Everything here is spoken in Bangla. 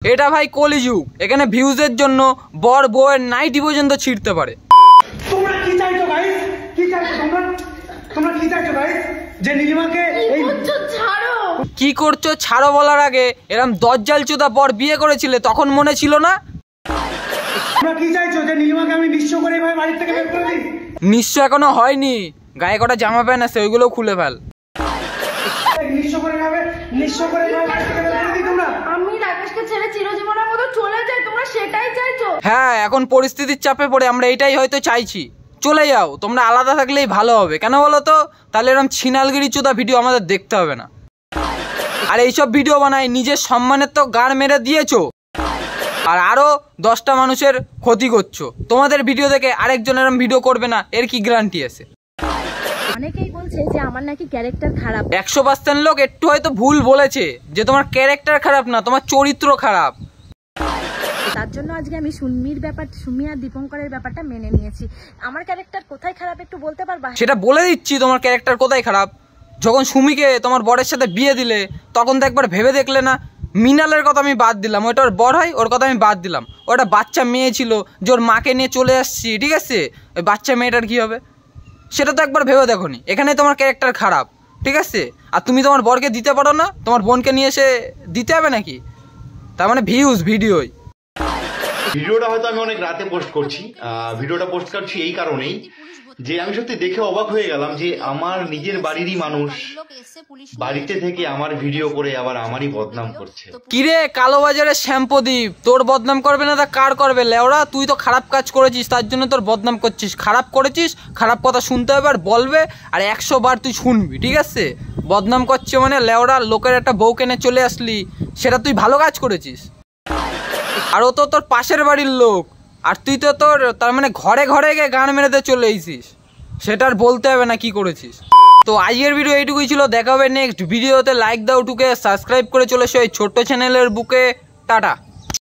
এটা ভাই কলিযুগ, এখানে ভিউজের জন্য বর বউয়ের নাইটি পর্যন্ত ছিঁড়তে পারে। তোমরা কি চাইছো গাইস? কি চাইছো তোমরা? তোমরা কি চাইছো গাইস? যে নীলিমাকে এই ছাড়ো। কি করছো ছাড়ো বলার আগে এরকম দজ্জাল চোদা বর বিয়ে করেছিলে তখন মনে ছিল না? তোমরা কি চাইছো যে নীলিমাকে আমি নিঃস্ব করে এভাবে বাড়ি থেকে বের করে দিই? নিঃস্ব এখনো হয়নি, গায়ে কটা জামা প্যান্ট আছে ওইগুলো খুলে ফেল। নিঃস্ব করে এভাবে বাড়ি থেকে বের করে দিই তোমরা? আমি রাকেশকে ছেড়ে চিরজীবনের মতো চলে যাই, তোমরা সেটাই চাইছো? হ্যাঁ, এখন পরিস্থিতির চাপে পড়ে আমরা এটাই হয়তো চাইছি। চলে যাও, তোমরা আলাদা থাকলেই ভালো হবে। কেন বলো তো? তাহলে এরকম ছিনালগিরি চোদা ভিডিও আমাদের দেখতে হবে না। আর এইসব ভিডিও বানায় নিজের সম্মানের তো গাড় মেরে দিয়েছো, আর আরো 10টা মানুষের ক্ষতি করছো। তোমাদের ভিডিও দেখে আরেকজন এরকম ভিডিও করবে না, এর কি গ্যারান্টি আছে? অনেকেই বলছে যে আমার নাকি ক্যারেক্টার খারাপ। 100% লোক একটু হয়তো ভুল বলেছে যে তোমার ক্যারেক্টার খারাপ না, তোমার চরিত্র খারাপ। তার জন্য আজকে আমি সুমি আর দীপঙ্করের ব্যাপারটা মেনে নিয়েছি। আমার ক্যারেক্টার কোথায় খারাপ একটু বলতে পারবা? সেটা বলে দিচ্ছি তোমার ক্যারেক্টার কোথায় খারাপ। যখন সুমিকে তোমার বরের সাথে বিয়ে দিলে তখন তো একবার ভেবে দেখলে না? মিনালের কথা আমি বাদ দিলাম, ওটা ওর বর হয়, ওর কথা আমি বাদ দিলাম। ওটা বাচ্চা মেয়ে ছিল যে ওর মাকে নিয়ে চলে আসছি, ঠিক আছে? ওই বাচ্চা মেয়েটার কি হবে সেটা তো একবার ভেবে দেখো নি। এখানে তোমার ক্যারেক্টার খারাপ, ঠিক আছে? আর তুমি তোমার বরকে দিতে পারো না, তোমার বোনকে নিয়ে এসে দিতে হবে নাকি? তার মানে ভিউজ ভিডিওই। ভিডিওটা হয়তো আমি অনেক রাতে পোস্ট করছি, ভিডিওটা পোস্ট করছি এই কারণেই যে আমি সত্যি দেখে অবাক হয়ে গেলাম যে আমার নিজের বাড়িরই মানুষ বাড়িতে থেকে আমার ভিডিও করে আবার আমারই বদনাম করছে। কিরে কালোবাজারের শ্যাম্পদীপ, তোর বদনাম করবে না তা কার করবে? লেওড়া, তুই তো খারাপ কাজ করেছিস, তার জন্য তোর বদনাম করছিস। খারাপ করেছিস, খারাপ কথা শুনতে হবে আর বলবে, আর 100 বার তুই শুনবি, ঠিক আছে? বদনাম করছে মানে লেওড়া, লোকের একটা বউ কেনে চলে আসলি, সেটা তুই ভালো কাজ করেছিস। আর ও তো তোর পাশের বাড়ির লোক, আর তুই তো তোর তার মানে ঘরে ঘরে গিয়ে গান মেরেতে চলে এসেছিস, সেটা আর বলতে হবে না কি করেছিস। তো আজকের ভিডিও এইটুকুই ছিল, দেখা হবে নেক্সট ভিডিওতে। লাইক দাও, টুকে সাবস্ক্রাইব করে চলে এসো এই ছোট্ট চ্যানেলের বুকে। টাটা।